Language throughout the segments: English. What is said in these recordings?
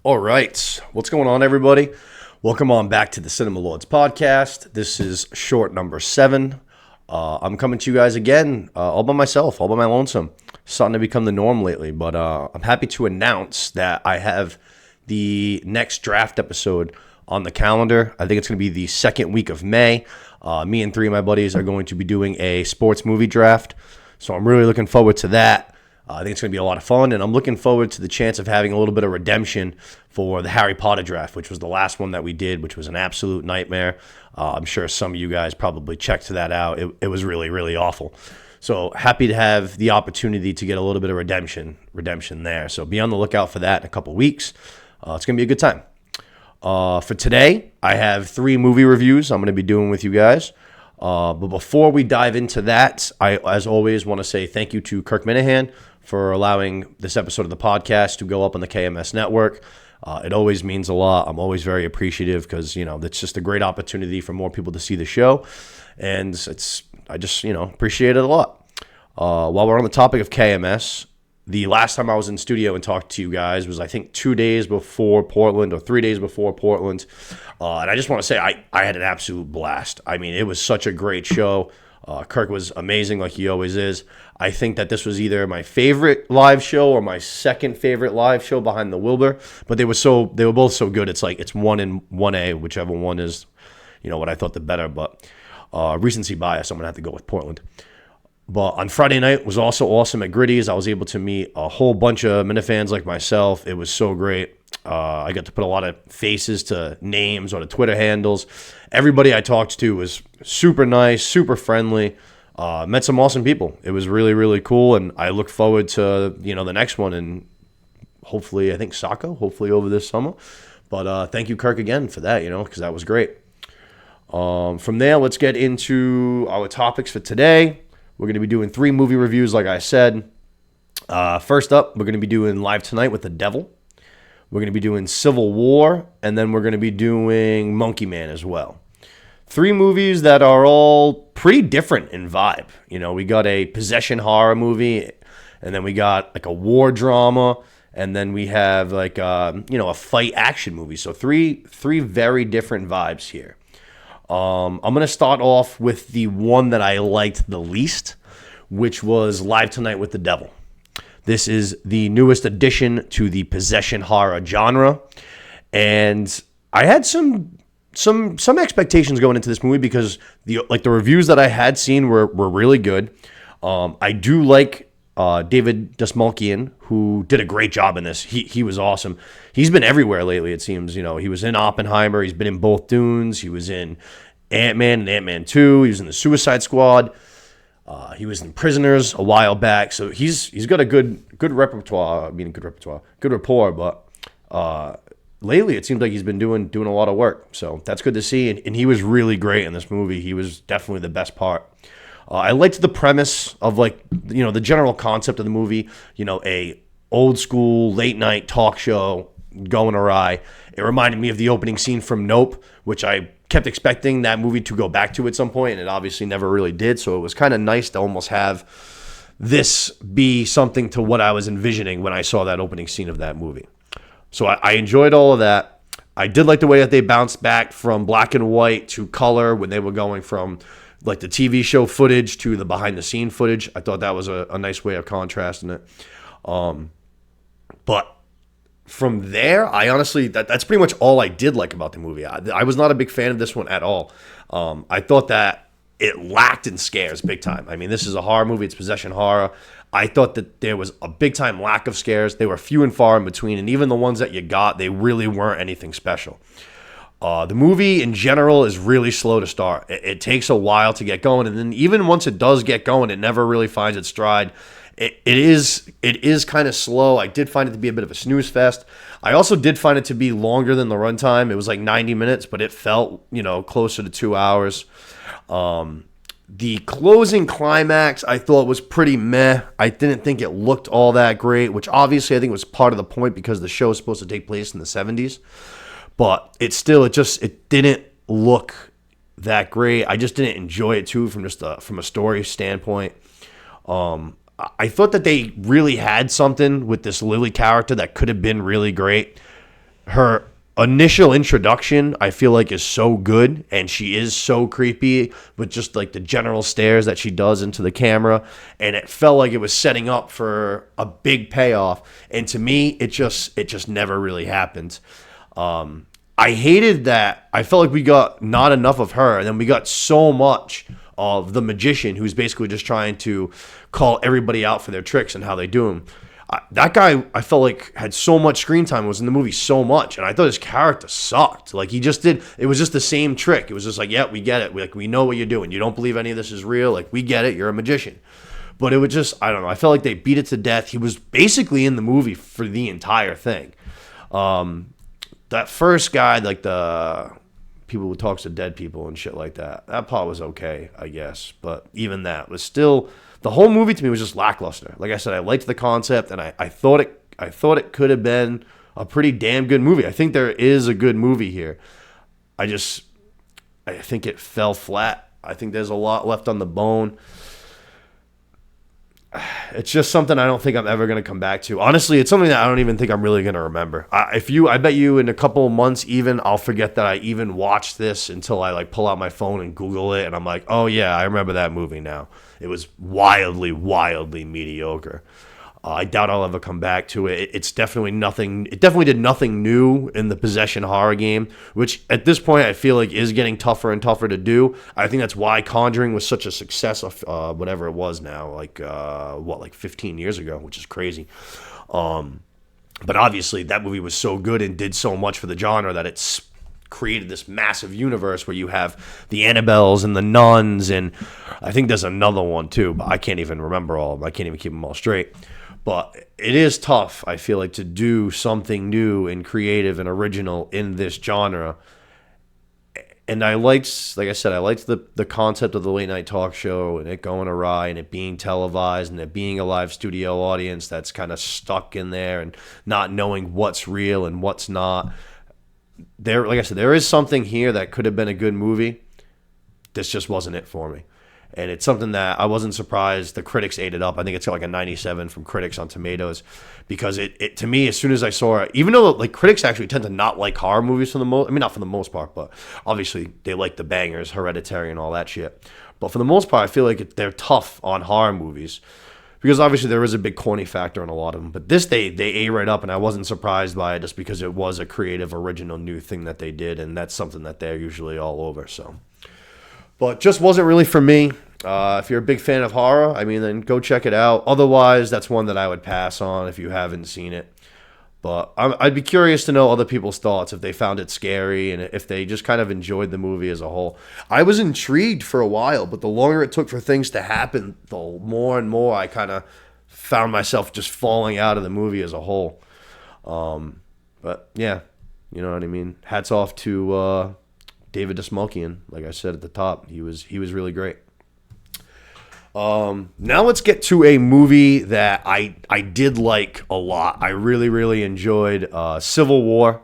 All right. What's going on, everybody? Welcome on back to the Cinema Lords podcast. This is short number 7. I'm coming to you guys again, all by myself, all by my lonesome. Starting to become the norm lately, but I'm happy to announce that I have the next draft episode on the calendar. I think it's going to be the second week of May. Me and 3 of my buddies are going to be doing a sports movie draft, so I'm really looking forward to that. I think it's going to be a lot of fun, and I'm looking forward to the chance of having a little bit of redemption for the Harry Potter draft, which was the last one that we did, which was an absolute nightmare. I'm sure some of you guys probably checked that out. It was really, really awful. So happy to have the opportunity to get a little bit of redemption there. So be on the lookout for that in a couple weeks. It's going to be a good time. For today, I have 3 movie reviews I'm going to be doing with you guys. But before we dive into that, I, as always, want to say thank you to Kirk Minahan for allowing this episode of the podcast to go up on the KMS network. It always means a lot. I'm always very appreciative because, it's just a great opportunity for more people to see the show. And I just appreciate it a lot. While we're on the topic of KMS, the last time I was in studio and talked to you guys was, I think, 2 days before Portland or 3 days before Portland. And I just want to say I had an absolute blast. I mean, it was such a great show. Kirk was amazing like he always is. I think that this was either my favorite live show or my second favorite live show behind the Wilbur. But they were both so good. It's like it's 1 and 1A, whichever one is, what I thought the better. But recency bias, I'm going to have to go with Portland. But on Friday night was also awesome at Gritty's. I was able to meet a whole bunch of Minifans like myself. It was so great. I got to put a lot of faces to names or to Twitter handles. Everybody I talked to was super nice, super friendly. Met some awesome people. It was really, really cool, and I look forward to the next one, and hopefully, I think Saco, hopefully over this summer. But thank you, Kirk, again for that, because that was great. From there, let's get into our topics for today. We're going to be doing 3 movie reviews, like I said. First up, we're going to be doing Live Tonight with the Devil. We're going to be doing Civil War, and then we're going to be doing Monkey Man as well. 3 movies that are all pretty different in vibe. We got a possession horror movie, and then we got like a war drama, and then we have like a fight action movie. So three very different vibes here. I'm going to start off with the one that I liked the least, which was Live Tonight with the Devil. This is the newest addition to the possession horror genre, and I had some expectations going into this movie because the reviews that I had seen were really good. I do like David Dastmalchian, who did a great job in this. He was awesome. He's been everywhere lately, it seems. He was in Oppenheimer. He's been in both Dunes. He was in Ant-Man and Ant-Man 2. He was in the Suicide Squad. He was in Prisoners a while back. So he's got a good repertoire. Good rapport. But lately, it seems like he's been doing a lot of work. So that's good to see. And he was really great in this movie. He was definitely the best part. I liked the premise of the general concept of the movie. A old school late night talk show going awry. It reminded me of the opening scene from Nope, which I kept expecting that movie to go back to at some point, and it obviously never really did. So it was kind of nice to almost have this be something to what I was envisioning when I saw that opening scene of that movie. So I enjoyed all of that. I did like the way that they bounced back from black and white to color when they were going from like the TV show footage to the behind the scene footage. I thought that was a nice way of contrasting it. But from there, I honestly, that's pretty much all I did like about the movie. I was not a big fan of this one at all. I thought that it lacked in scares big time. I mean, this is a horror movie. It's possession horror. I thought that there was a big time lack of scares. They were few and far in between, and even the ones that you got, they really weren't anything special. The movie in general is really slow to start. It takes a while to get going, and then even once it does get going, it never really finds its stride. It is kind of slow. I did find it to be a bit of a snooze fest. I also did find it to be longer than the runtime. It was like 90 minutes, but it felt, closer to 2 hours. The closing climax I thought was pretty meh. I didn't think it looked all that great, which obviously I think was part of the point because the show is supposed to take place in the 70s. But it didn't look that great. I just didn't enjoy it too from a story standpoint. I thought that they really had something with this Lily character that could have been really great. her initial introduction, I feel like, is so good, and she is so creepy with just like the general stares that she does into the camera, and it felt like it was setting up for a big payoff, and to me it just never really happened. I hated that. I felt like we got not enough of her, and then we got so much of the magician, who's basically just trying to call everybody out for their tricks and how they do them. That guy, I felt like, had so much screen time, was in the movie so much, and I thought his character sucked. Like, he just did, it was just the same trick. It was just like, yeah, we get it. We know what you're doing. You don't believe any of this is real. Like, we get it. You're a magician. But it was just, I don't know. I felt like they beat it to death. He was basically in the movie for the entire thing. That first guy, like the people who talks to dead people and shit like that, that part was okay, I guess. But even that was still, the whole movie to me was just lackluster. Like I said, I liked the concept, and I thought it could have been a pretty damn good movie. I think there is a good movie here. I think it fell flat. I think there's a lot left on the bone. It's just something I don't think I'm ever going to come back to. Honestly, it's something that I don't even think I'm really going to remember. I bet you in a couple of months even, I'll forget that I even watched this until I like pull out my phone and Google it, and I'm like, oh yeah, I remember that movie now. It was wildly, wildly mediocre. I doubt I'll ever come back to it. It's definitely nothing. It definitely did nothing new in the possession horror game, which at this point I feel like is getting tougher and tougher to do. I think that's why Conjuring was such a success of whatever it was now, like 15 years ago, which is crazy. But obviously that movie was so good and did so much for the genre that it's created this massive universe where you have the Annabelles and the nuns, and I think there's another one too, but I can't even remember all of them. I can't even keep them all straight. But it is tough, I feel like, to do something new and creative and original in this genre. And I liked, like I said, I liked the concept of the late night talk show and it going awry and it being televised and it being a live studio audience that's kind of stuck in there and not knowing what's real and what's not. There, like I said, there is something here that could have been a good movie. This just wasn't it for me. And it's something that I wasn't surprised the critics ate it up. I think it's got like a 97 from critics on Tomatoes, because it to me, as soon as I saw it, even though like critics actually tend to not like horror movies for the most, I mean, not for the most part, but obviously they like the bangers, Hereditary and all that shit. But for the most part, I feel like they're tough on horror movies, because obviously there is a big corny factor in a lot of them. But this, they ate right up, and I wasn't surprised by it just because it was a creative, original, new thing that they did, and that's something that they're usually all over. So, but just wasn't really for me. If you're a big fan of horror, I mean, then go check it out. Otherwise, that's one that I would pass on if you haven't seen it. But I'd be curious to know other people's thoughts, if they found it scary and if they just kind of enjoyed the movie as a whole. I was intrigued for a while, but the longer it took for things to happen, the more and more I kind of found myself just falling out of the movie as a whole. But yeah, you know what I mean? Hats off to David Dastmalchian. Like I said at the top, he was really great. Now let's get to a movie that I did like a lot. I really, really enjoyed Civil War,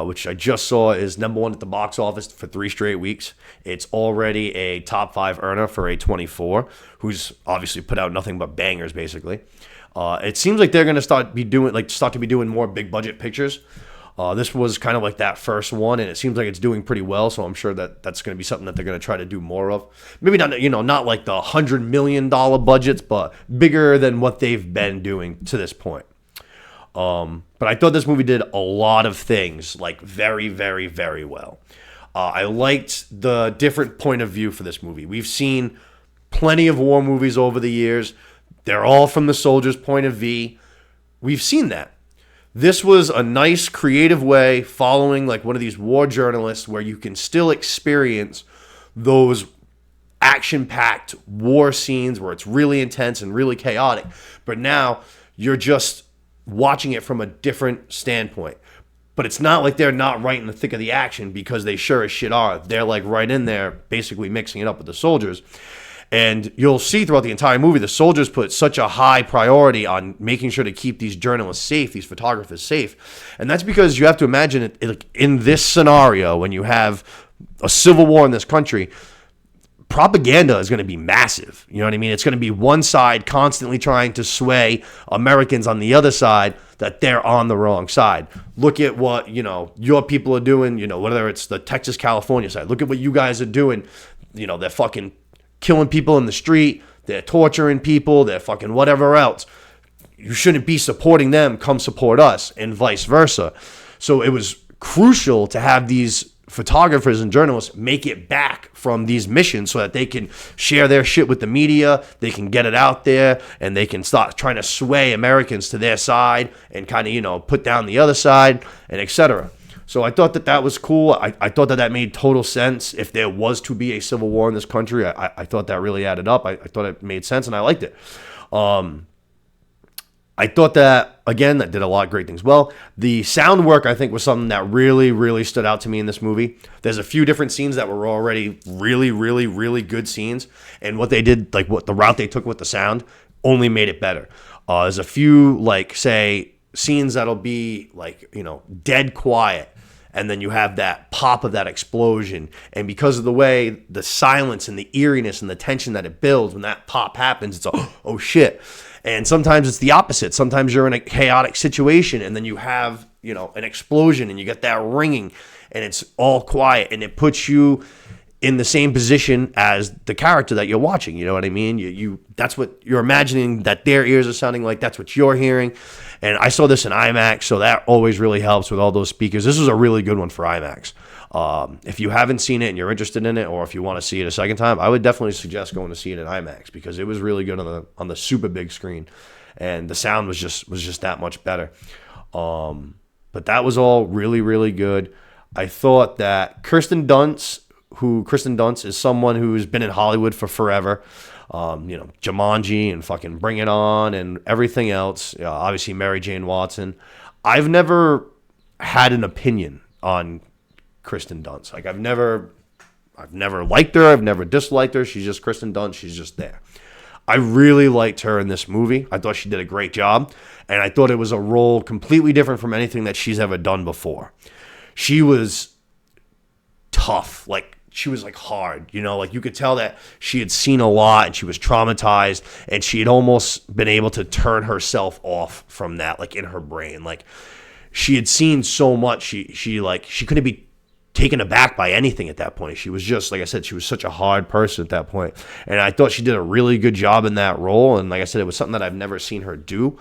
which I just saw is #1 at the box office for 3 straight weeks. It's already a top 5 earner for A24, who's obviously put out nothing but bangers, basically. It seems like they're going to start to be doing more big budget pictures. This was kind of like that first one, and it seems like it's doing pretty well, so I'm sure that that's going to be something that they're going to try to do more of. Maybe not like the $100 million budgets, but bigger than what they've been doing to this point. But I thought this movie did a lot of things, like, very, very, very well. I liked the different point of view for this movie. We've seen plenty of war movies over the years. They're all from the soldier's point of view. We've seen that. This was a nice, creative way, following like one of these war journalists, where you can still experience those action-packed war scenes where it's really intense and really chaotic. But now you're just watching it from a different standpoint. But it's not like they're not right in the thick of the action, because they sure as shit are. They're like right in there, basically mixing it up with the soldiers. And you'll see throughout the entire movie, the soldiers put such a high priority on making sure to keep these journalists safe, these photographers safe. And that's because you have to imagine it in this scenario, when you have a civil war in this country, propaganda is going to be massive. You know what I mean? It's going to be one side constantly trying to sway Americans on the other side that they're on the wrong side. Look at what, your people are doing, whether it's the Texas, California side. Look at what you guys are doing. They're fucking killing people in the street. They're torturing people. They're fucking whatever else. You shouldn't be supporting them. Come support us, and vice versa. So it was crucial to have these photographers and journalists make it back from these missions so that they can share their shit with the media, they can get it out there, and they can start trying to sway Americans to their side and kind of, put down the other side, and etc. So I thought that was cool. I thought that made total sense. If there was to be a civil war in this country, I thought that really added up. I thought it made sense, and I liked it. I thought that, again, that did a lot of great things. Well, the sound work, I think, was something that really, really stood out to me in this movie. There's a few different scenes that were already really, really, really good scenes. And what they did, like what the route they took with the sound, only made it better. There's a few, say, scenes that'll be, dead quiet. And then you have that pop of that explosion. And because of the way the silence and the eeriness and the tension that it builds when that pop happens, it's oh shit. And sometimes it's the opposite. Sometimes you're in a chaotic situation and then you have, an explosion and you get that ringing and it's all quiet and it puts you in the same position as the character that you're watching. You know what I mean? You that's what you're imagining that their ears are sounding like. That's what you're hearing. And I saw this in IMAX, so that always really helps with all those speakers. This was a really good one for IMAX. If you haven't seen it and you're interested in it, or if you want to see it a second time, I would definitely suggest going to see it in IMAX because it was really good on the super big screen, and the sound was just that much better. But that was all really, really good. I thought that Kirsten Dunst is someone who's been in Hollywood for forever. Jumanji and fucking Bring It On and everything else. Obviously, Mary Jane Watson. I've never had an opinion on Kirsten Dunst. I've never liked her. I've never disliked her. She's just Kirsten Dunst. She's just there. I really liked her in this movie. I thought she did a great job, and I thought it was a role completely different from anything that she's ever done before. She was tough, she was hard, you could tell that she had seen a lot and she was traumatized and she had almost been able to turn herself off from that, in her brain. She had seen so much. She couldn't be taken aback by anything at that point. She was just, like I said, she was such a hard person at that point. And I thought she did a really good job in that role. And like I said, it was something that I've never seen her do.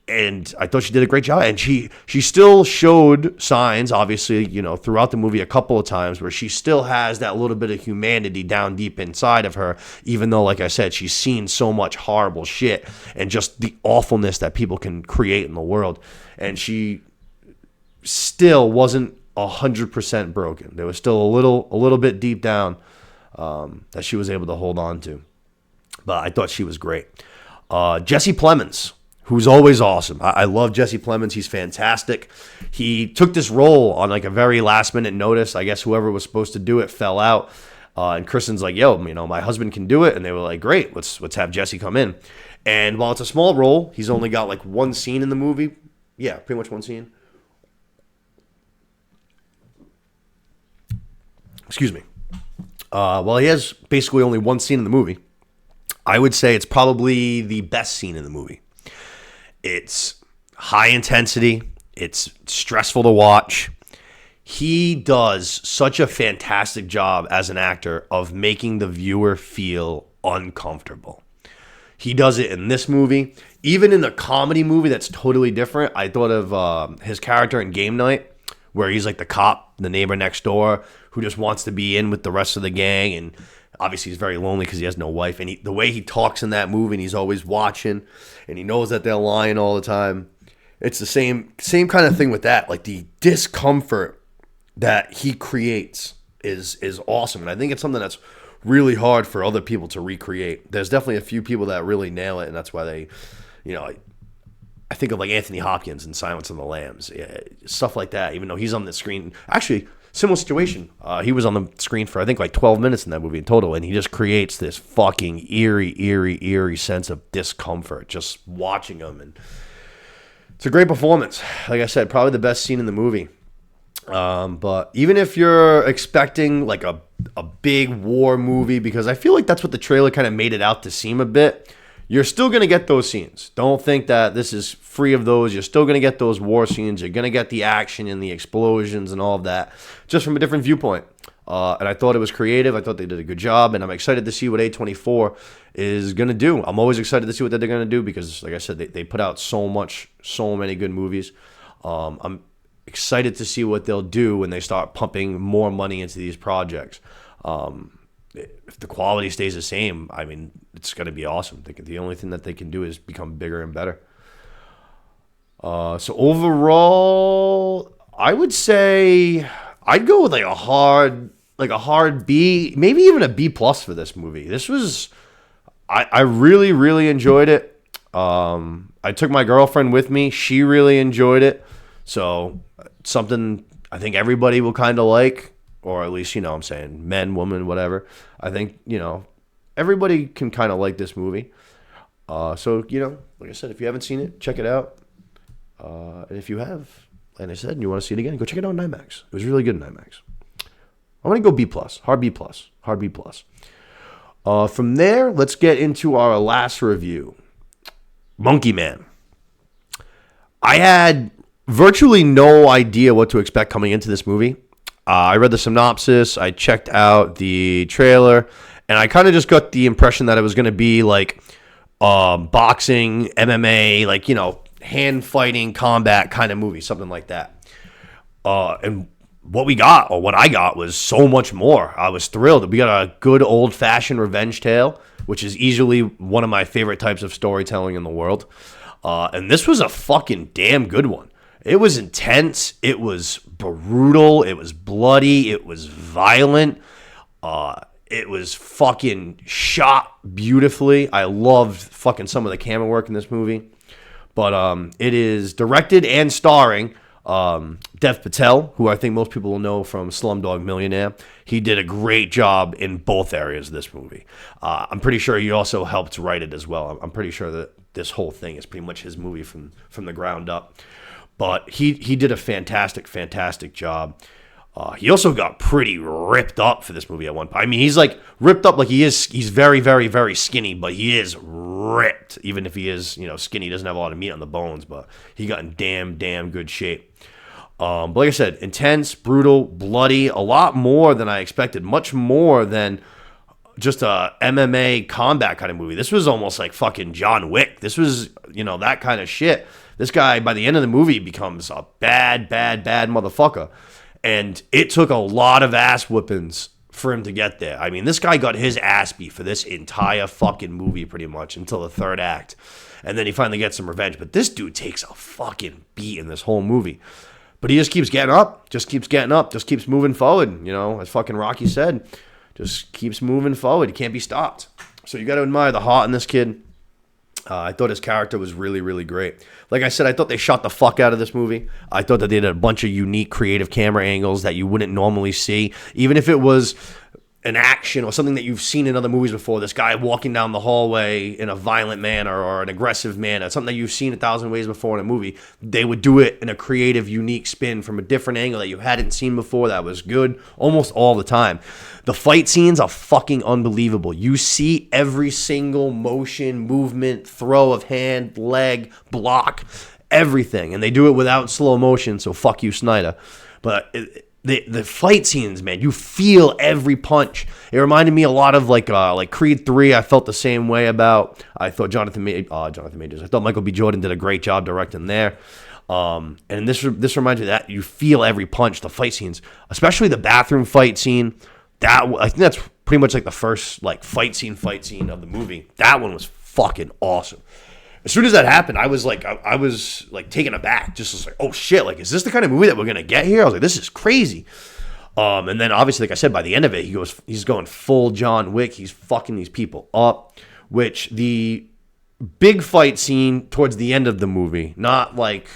And I thought she did a great job. And she still showed signs, obviously, throughout the movie a couple of times where she still has that little bit of humanity down deep inside of her, even though, like I said, she's seen so much horrible shit and just the awfulness that people can create in the world. And she still wasn't 100% broken. There was still a little bit deep down that she was able to hold on to. But I thought she was great. Jesse Plemons, who's always awesome. I love Jesse Plemons. He's fantastic. He took this role on a very last minute notice. I guess whoever was supposed to do it fell out. And Kristen's like, yo, my husband can do it. And they were like, great, let's have Jesse come in. And while it's a small role, he's only got one scene in the movie. Yeah, pretty much one scene. Excuse me. Well, he has basically only one scene in the movie. I would say it's probably the best scene in the movie. It's high intensity. It's stressful to watch. He does such a fantastic job as an actor of making the viewer feel uncomfortable. He does it in this movie. Even in a comedy movie that's totally different, I thought of his character in Game Night, where he's the cop, the neighbor next door, who just wants to be in with the rest of the gang. And obviously he's very lonely because he has no wife. And the way he talks in that movie, and he's always watching, and he knows that they're lying all the time. It's the same kind of thing with that. The discomfort that he creates is awesome. And I think it's something that's really hard for other people to recreate. There's definitely a few people that really nail it, and that's why they, I think of Anthony Hopkins in Silence of the Lambs, stuff like that, even though he's on the screen. Actually, similar situation. He was on the screen for, I think, 12 minutes in that movie in total, and he just creates this fucking eerie sense of discomfort just watching him. And it's a great performance. Like I said, probably the best scene in the movie. But even if you're expecting a big war movie, because I feel like that's what the trailer kind of made it out to seem a bit, you're still going to get those scenes. Don't think that this is free of those. You're still going to get those war scenes. You're going to get the action and the explosions and all of that, just from a different viewpoint. And I thought it was creative. I thought they did a good job, and I'm excited to see what A24 is going to do. I'm always excited to see what they're going to do because, like I said, they put out so many good movies. I'm excited to see what they'll do when they start pumping more money into these projects. If the quality stays the same, I mean, it's going to be awesome. The only thing that they can do is become bigger and better. So overall, I would say I'd go with like a hard B, maybe even a B plus for this movie. This was, I really, really enjoyed it. I took my girlfriend with me. She really enjoyed it. So something I think everybody will kind of like. Or at least, I'm saying men, women, whatever. I think, everybody can kind of like this movie. So, like I said, if you haven't seen it, check it out. And if you have, like I said, and you want to see it again, go check it out in IMAX. It was really good in IMAX. I'm going to go B+, hard B+. From there, let's get into our last review. Monkey Man. I had virtually no idea what to expect coming into this movie. I read the synopsis, I checked out the trailer, and I kind of just got the impression that it was going to be like boxing, MMA, like, hand fighting, combat kind of movie, something like that. And what I got was so much more. I was thrilled. We got a good old-fashioned revenge tale, which is easily one of my favorite types of storytelling in the world. And this was a fucking damn good one. It was intense. It was brutal. It was bloody. It was violent. It was fucking shot beautifully. I loved fucking some of the camera work in this movie. But it is directed and starring Dev Patel, who I think most people will know from Slumdog Millionaire. He did a great job in both areas of this movie. I'm pretty sure he also helped write it as well. I'm pretty sure that this whole thing is pretty much his movie from the ground up. But he did a fantastic job. He also got pretty ripped up for this movie at one point. I mean, he's like ripped up like he is. He's very, very, very skinny, but he is ripped. Even if he is, skinny, he doesn't have a lot of meat on the bones, but he got in damn good shape. But like I said, intense, brutal, bloody, a lot more than I expected. Much more than just a MMA combat kind of movie. This was almost like fucking John Wick. This was, that kind of shit. This guy, by the end of the movie, becomes a bad motherfucker. And it took a lot of ass whippings for him to get there. I mean, this guy got his ass beat for this entire fucking movie pretty much until the third act. And then he finally gets some revenge. But this dude takes a fucking beat in this whole movie. But he just keeps getting up, just keeps moving forward. As fucking Rocky said, just keeps moving forward. He can't be stopped. So you got to admire the heart in this kid. I thought his character was really, really great. Like I said, I thought they shot the fuck out of this movie. I thought that they did a bunch of unique, creative camera angles that you wouldn't normally see. Even if it was an action or something that you've seen in other movies before, this guy walking down the hallway in a violent manner or an aggressive manner, something that you've seen 1,000 ways before in a movie, they would do it in a creative, unique spin from a different angle that you hadn't seen before that was good almost all the time. The fight scenes are fucking unbelievable. You see every single motion, movement, throw of hand, leg, block, everything. And they do it without slow motion, so fuck you, Snyder. But the fight scenes, man, you feel every punch. It reminded me a lot of like Creed 3. I felt the same way about. I thought Jonathan Majors. I thought Michael B. Jordan did a great job directing there. And this reminds me of that. You feel every punch. The fight scenes, especially the bathroom fight scene. I think that's pretty much like the first fight scene of the movie. That one was fucking awesome. As soon as that happened, I was taken aback. Just like, oh shit, is this the kind of movie that we're gonna get here? I was like, this is crazy. And then obviously, like I said, by the end of it, he's going full John Wick. He's fucking these people up. Which the big fight scene towards the end of the movie, not like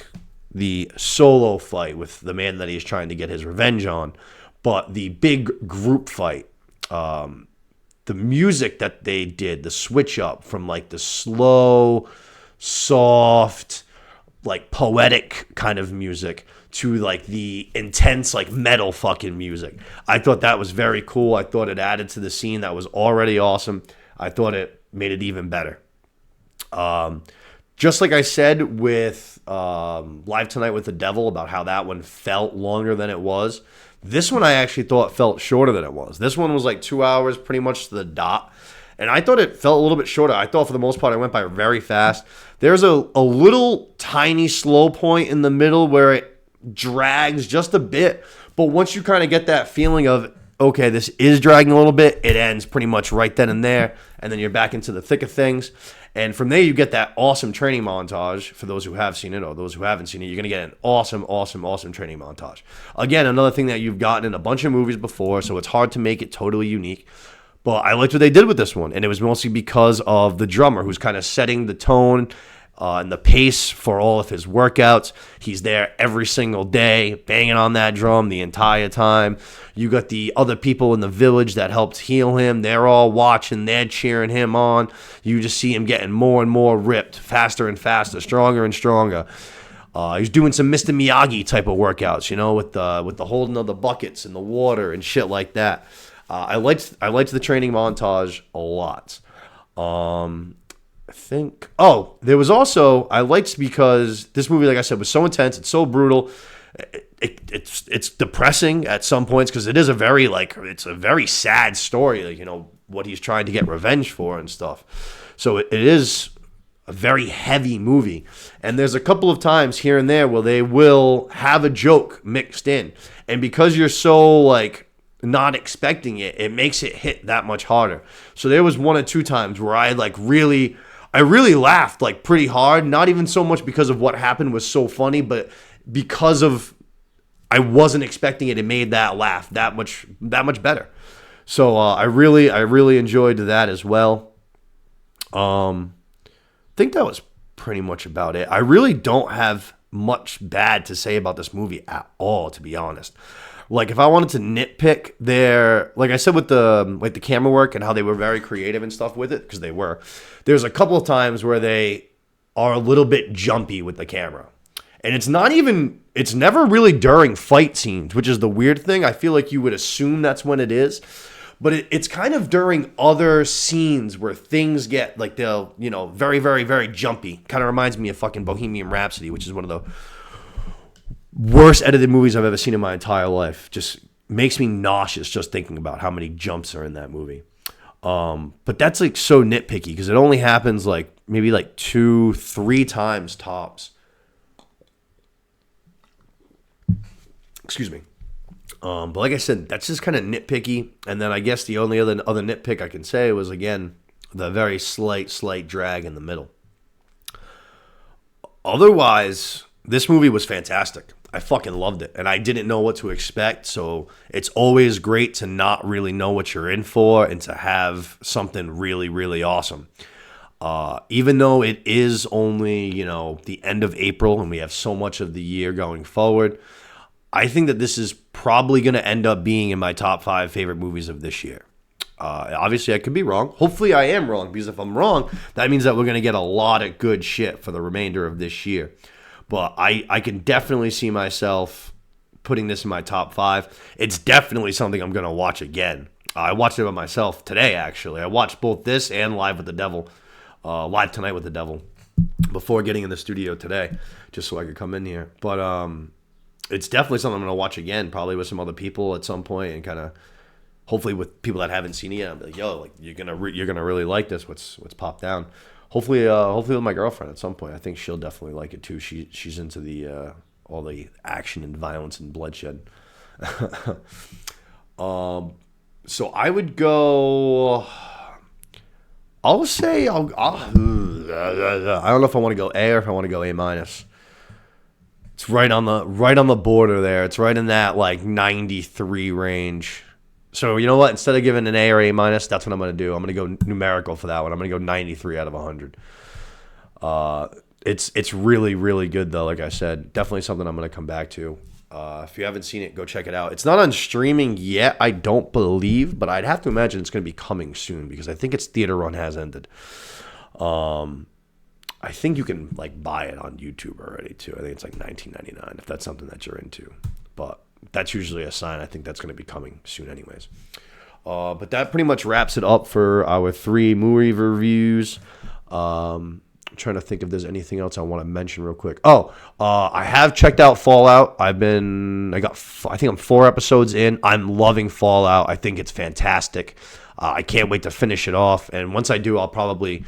the solo fight with the man that he's trying to get his revenge on, but the big group fight. The music that they did, the switch up from the slow, soft, poetic kind of music to the intense metal fucking music. I thought that was very cool. I thought it added to the scene that was already awesome. I thought it made it even better. Just like I said with Live Tonight with the Devil about how that one felt longer than it was, this one I actually thought felt shorter than it was. This one was like 2 hours, pretty much to the dot. And I thought it felt a little bit shorter. I thought for the most part it went by very fast. There's a little tiny slow point in the middle where it drags just a bit. But once you kind of get that feeling of, okay, this is dragging a little bit, it ends pretty much right then and there. And then you're back into the thick of things. And from there, you get that awesome training montage for those who have seen it or those who haven't seen it. You're going to get an awesome, awesome, awesome training montage. Again, another thing that you've gotten in a bunch of movies before, so it's hard to make it totally unique. But I liked what they did with this one, and it was mostly because of the drummer who's kind of setting the tone and the pace for all of his workouts. He's there every single day, banging on that drum the entire time. You got the other people in the village that helped heal him. They're all watching. They're cheering him on. You just see him getting more and more ripped, faster and faster, stronger and stronger. He's doing some Mr. Miyagi type of workouts, with the holding of the buckets and the water and shit like that. I liked the training montage a lot. There was also, I liked because this movie, like I said, was so intense. It's so brutal. It's depressing at some points because it is it's a very sad story, what he's trying to get revenge for and stuff. So it is a very heavy movie. And there's a couple of times here and there where they will have a joke mixed in. And because you're so not expecting it, it makes it hit that much harder. So there was 1 or 2 times where I really laughed pretty hard, not even so much because of what happened was so funny, but because of I wasn't expecting it. It made that laugh that much better. So I really enjoyed that as well. I think that was pretty much about it. I really don't have much bad to say about this movie at all, to be honest. If I wanted to nitpick like I said with the camera work and how they were very creative and stuff with it, because they were, there's a couple of times where they are a little bit jumpy with the camera. And it's never really during fight scenes, which is the weird thing. I feel like you would assume that's when it is. But it's kind of during other scenes where things get, they'll, very, very, very jumpy. Kind of reminds me of fucking Bohemian Rhapsody, which is one of the worst edited movies I've ever seen in my entire life. Just makes me nauseous just thinking about how many jumps are in that movie. But that's so nitpicky because it only happens maybe 2-3 times tops. Excuse me. But like I said, that's just kind of nitpicky. And then I guess the only other nitpick I can say was, again, the very slight drag in the middle. Otherwise, this movie was fantastic. I fucking loved it. And I didn't know what to expect. So it's always great to not really know what you're in for and to have something really, really awesome. Even though it is only, the end of April and we have so much of the year going forward, I think that this is probably going to end up being in my top 5 favorite movies of this year. Obviously, I could be wrong. Hopefully, I am wrong, because if I'm wrong, that means that we're going to get a lot of good shit for the remainder of this year. But I can definitely see myself putting this in my top 5. It's definitely something I'm going to watch again. I watched it by myself today, actually. I watched both this and Live Tonight with the Devil, before getting in the studio today, just so I could come in here. But it's definitely something I'm going to watch again, probably with some other people at some point, and kind of hopefully with people that haven't seen it yet. I'm like, yo, you're gonna really like this. What's popped down? Hopefully with my girlfriend at some point. I think she'll definitely like it too. She's into the all the action and violence and bloodshed. So I would go. I'll say I don't know if I want to go A or if I want to go A-. It's right on the border there. It's right in that 93 range. So you know what? Instead of giving an A or A-, that's what I'm going to do. I'm going to go numerical for that one. I'm going to go 93 out of 100. It's really, really good though. Like I said, definitely something I'm going to come back to. If you haven't seen it, go check it out. It's not on streaming yet, I don't believe, but I'd have to imagine it's going to be coming soon because I think its theater run has ended. I think you can buy it on YouTube already too. I think it's $19.99 if that's something that you're into. But that's usually a sign. I think that's going to be coming soon anyways. But that pretty much wraps it up for our 3 movie reviews. trying to think if there's anything else I want to mention real quick. I have checked out Fallout. I think I'm 4 episodes in. I'm loving Fallout. I think it's fantastic. I can't wait to finish it off. And once I do, I'll probably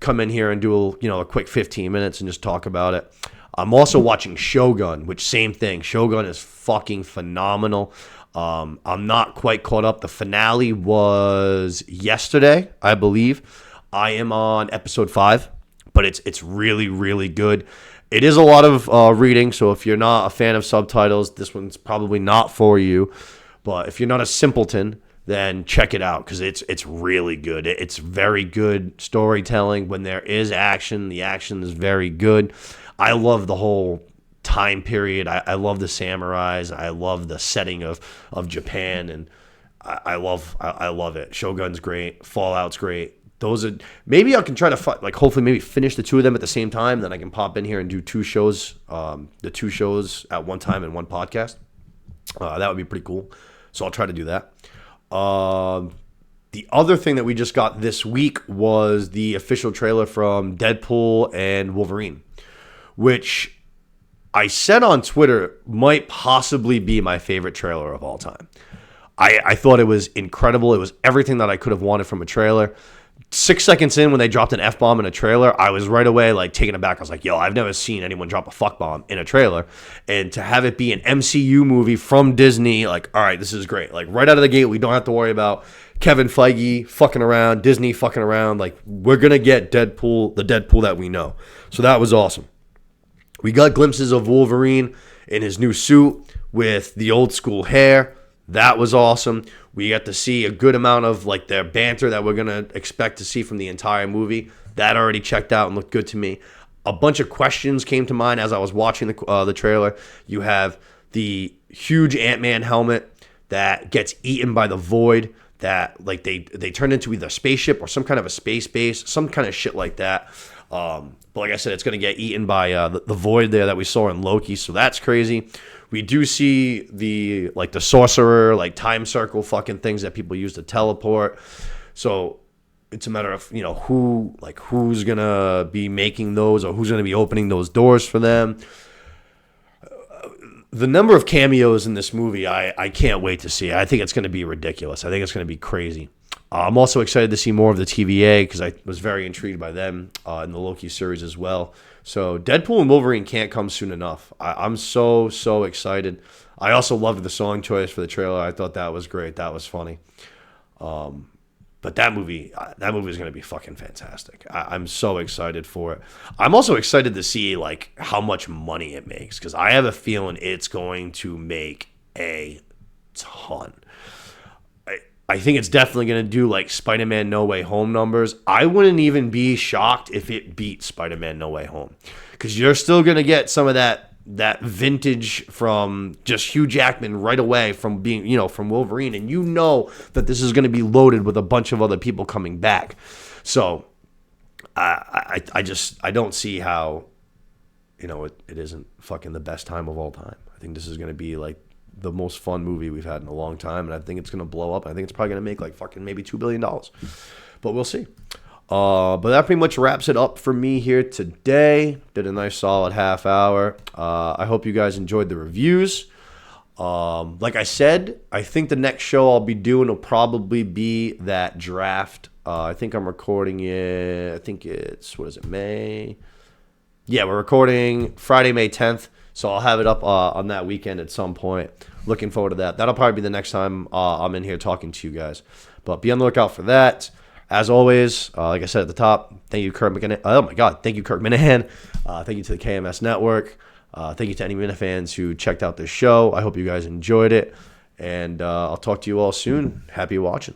come in here and do a quick 15 minutes and just talk about it. I'm also watching Shogun, which same thing. Shogun is fucking phenomenal. I'm not quite caught up. The finale was yesterday, I believe. I am on episode 5, but it's really, really good. It is a lot of reading, so if you're not a fan of subtitles, this one's probably not for you. But if you're not a simpleton, then check it out because it's really good. It's very good storytelling. When there is action, the action is very good. I love the whole time period. I love the samurais. I love the setting of Japan, and I love it. Shogun's great. Fallout's great. Maybe I can try to hopefully maybe finish the 2 of them at the same time. Then I can pop in here and do 2 shows, the 2 shows at one time in one podcast. That would be pretty cool. So I'll try to do that. The other thing that we just got this week was the official trailer from Deadpool and Wolverine, which I said on Twitter might possibly be my favorite trailer of all time. I thought it was incredible. It was everything that I could have wanted from a trailer. 6 seconds in, when they dropped an F-bomb in a trailer, I was right away taken aback. I was like, yo, I've never seen anyone drop a fuck bomb in a trailer. And to have it be an MCU movie from Disney, all right, this is great. Right out of the gate, we don't have to worry about Kevin Feige fucking around, Disney fucking around. We're going to get Deadpool, the Deadpool that we know. So that was awesome. We got glimpses of Wolverine in his new suit with the old school hair. That was awesome. We got to see a good amount of their banter that we're going to expect to see from the entire movie. That already checked out and looked good to me. A bunch of questions came to mind as I was watching the trailer. You have the huge Ant-Man helmet that gets eaten by the Void, that they turn into either a spaceship or some kind of a space base, some kind of shit like that. But like I said, it's going to get eaten by the Void there that we saw in Loki, so that's crazy. We do see the sorcerer, time circle fucking things that people use to teleport. So it's a matter of, who's going to be making those or who's going to be opening those doors for them. The number of cameos in this movie, I can't wait to see. I think it's going to be ridiculous. I think it's going to be crazy. I'm also excited to see more of the TVA because I was very intrigued by them in the Loki series as well. So Deadpool and Wolverine can't come soon enough. I'm so excited. I also loved the song choice for the trailer. I thought that was great. That was funny. But that movie is going to be fucking fantastic. I'm so excited for it. I'm also excited to see how much money it makes because I have a feeling it's going to make a ton. I think it's definitely going to do Spider-Man No Way Home numbers. I wouldn't even be shocked if it beat Spider-Man No Way Home because you're still going to get some of that vintage from just Hugh Jackman right away from being, from Wolverine. And that this is going to be loaded with a bunch of other people coming back. So I don't see how, it isn't fucking the best time of all time. I think this is going to be the most fun movie we've had in a long time, and I think it's going to blow up. I think it's probably going to make fucking maybe $2 billion, but we'll see. But that pretty much wraps it up for me here today. Did a nice solid half hour. I hope you guys enjoyed the reviews. Like I said, I think the next show I'll be doing will probably be that draft. I think I'm recording it. I think it's, May? Yeah, we're recording Friday, May 10th. So I'll have it up on that weekend at some point. Looking forward to that. That'll probably be the next time I'm in here talking to you guys. But be on the lookout for that. As always, like I said at the top, thank you, Kirk Minahan. Oh my God, thank you, Kirk Minahan. Thank you to the KMS Network. Thank you to any Minifans who checked out this show. I hope you guys enjoyed it. And I'll talk to you all soon. Happy watching.